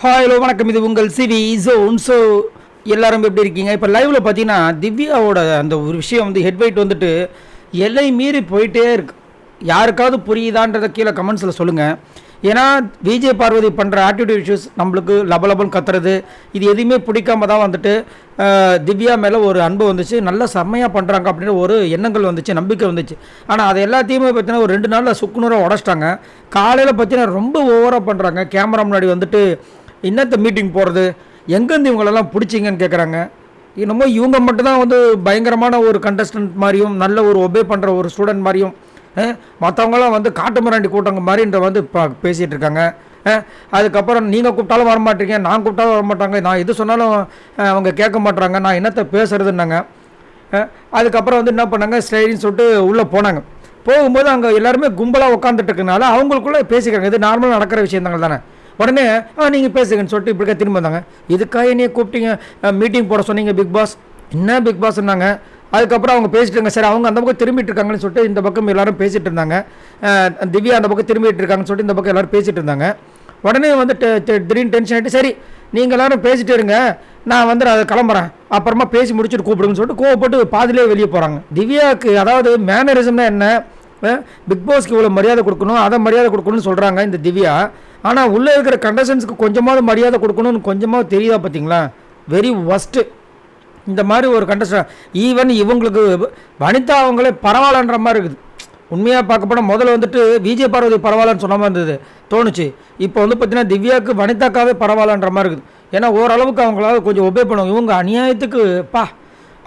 Hello வணக்கம். இது உங்கள் சிவி ஜோன். ஸோ எல்லாரும் எப்படி இருக்கீங்க? இப்போ லைவில் பார்த்தீங்கன்னா திவ்யாவோட அந்த ஒரு விஷயம் வந்து ஹெட்வைட் வந்துட்டு எல்லை மீறி போயிட்டே இருக்கு. யாருக்காவது புரியுதான்றதை கீழே கமெண்ட்ஸில் சொல்லுங்கள். ஏன்னா விஜய் பார்வதி பண்ணுற ஆட்டிடியூட் இஷ்யூஸ் நம்மளுக்கு லபலபன் கத்துறது இது எதுவுமே பிடிக்காம தான் வந்துட்டு திவ்யா மேலே ஒரு அன்பு வந்துச்சு. நல்லா செம்மையாக பண்ணுறாங்க அப்படின்னு ஒரு எண்ணங்கள் வந்துச்சு, நம்பிக்கை வந்துச்சு. ஆனால் அது எல்லாத்தையுமே பார்த்தீங்கன்னா ஒரு 2 நாளில் சுக்குநூறாக உடச்சிட்டாங்க. காலையில் பார்த்தீங்கன்னா ரொம்ப ஓவராக பண்ணுறாங்க. கேமரா முன்னாடி வந்துட்டு இன்னத்த மீட்டிங் போகிறது, எங்கேருந்து இவங்களெல்லாம் பிடிச்சிங்கன்னு கேட்குறாங்க. என்னமோ இவங்க மட்டும்தான் வந்து பயங்கரமான ஒரு கண்டஸ்டன்ட் மாதிரியும் நல்ல ஒரு ஒபே பண்ணுற ஒரு ஸ்டூடெண்ட் மாதிரியும், மற்றவங்களாம் வந்து காட்டு மிராண்டி கூட்டங்க மாதிரின்ற வந்து பேசிகிட்டு இருக்காங்க. அதுக்கப்புறம் நீங்கள் கூப்பிட்டாலும் வரமாட்டீங்க, நான் கூப்பிட்டாலும் வரமாட்டாங்க, நான் எது சொன்னாலும் அவங்க கேட்க மாட்டுறாங்க, நான் என்னத்தை பேசுறதுன்னாங்க. அதுக்கப்புறம் வந்து என்ன பண்ணாங்க, ஸ்டைலின்னு சொல்லிட்டு உள்ளே போனாங்க. போகும்போது அங்கே எல்லாருமே கும்பலாக உட்காந்துட்டு இருக்கனால அவங்களுக்குள்ளே பேசிக்கிறாங்க. இது நார்மலாக நடக்கிற விஷயம் தாங்க தானே. உடனே நீங்கள் பேசுங்கன்னு சொல்லிட்டு இப்படிக்கா திரும்ப வந்தாங்க. இதுக்காக என்னையே கூப்பிட்டீங்க, மீட்டிங் போட சொன்னீங்க பிக் பாஸ், என்ன பிக் பாஸ்ன்னாங்க. அதுக்கப்புறம் அவங்க பேசிட்டு சரி அவங்க அந்த பக்கம் திரும்பிட்டு இருக்காங்கன்னு சொல்லிட்டு இந்த பக்கம் எல்லாரும் பேசிகிட்டு இருந்தாங்க. திவ்யா அந்த பக்கம் திரும்பிட்டு இருக்காங்கன்னு சொல்லிட்டு இந்த பக்கம் எல்லோரும் பேசிகிட்டு இருந்தாங்க. உடனே வந்து திடீர்னு டென்ஷன் ஆகிட்டு, சரி நீங்கள் எல்லோரும் பேசிகிட்டு இருங்க, நான் வந்து அதை கிளம்புறேன், அப்புறமா பேசி முடிச்சுட்டு கூப்பிடுங்கன்னு சொல்லிட்டு கோவப்பட்டு பாதிலே வெளியே போகிறாங்க. திவ்யாவுக்கு அதாவது மேனரிசம்னா என்ன, பிக் பாஸ்க்கு இவ்வளோ மரியாதை கொடுக்கணும், அதை மரியாதை கொடுக்கணும்னு சொல்கிறாங்க இந்த திவ்யா. ஆனால் உள்ளே இருக்கிற கண்டஸ்டன்ஸுக்கு கொஞ்சமாவது மரியாதை கொடுக்கணும்னு கொஞ்சமாவது தெரியுதா? பார்த்தீங்களா, வெரி ஒஸ்ட்டு இந்த மாதிரி ஒரு கண்டஸ்டன்ட். ஈவன் இவங்களுக்கு வனிதா அவங்களே பரவாயில்லன்ற மாதிரி இருக்குது. உண்மையாக பார்க்க போனால் முதல்ல வந்துட்டு விஜய் பார்வதி பரவாயில்லன்னு சொன்ன மாதிரி இருந்தது தோணுச்சு. இப்போ வந்து பார்த்தீங்கன்னா திவ்யாவுக்கு வனிதாக்காவே பரவாயில்லன்ற மாதிரி இருக்குது. ஏன்னா ஓரளவுக்கு அவங்களால கொஞ்சம் ஒபே பண்ணுவாங்க. இவங்க அநியாயத்துக்கு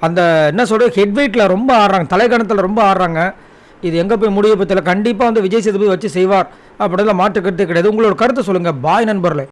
அந்த என்ன சொல்கிறது, ஹெட்வெயிட்டில் ரொம்ப ஆடுறாங்க, தலைக்கணத்தில் ரொம்ப ஆடுறாங்க. இது எங்கே போய் முடிய பற்றில. கண்டிப்பாக வந்து விஜய் சேதுபதி வச்சு செய்வார் அப்படிலாம் மாற்று கருத்து கிடையாது. உங்களோட கருத்தை சொல்லுங்கள். பாய் நண்பர்களே.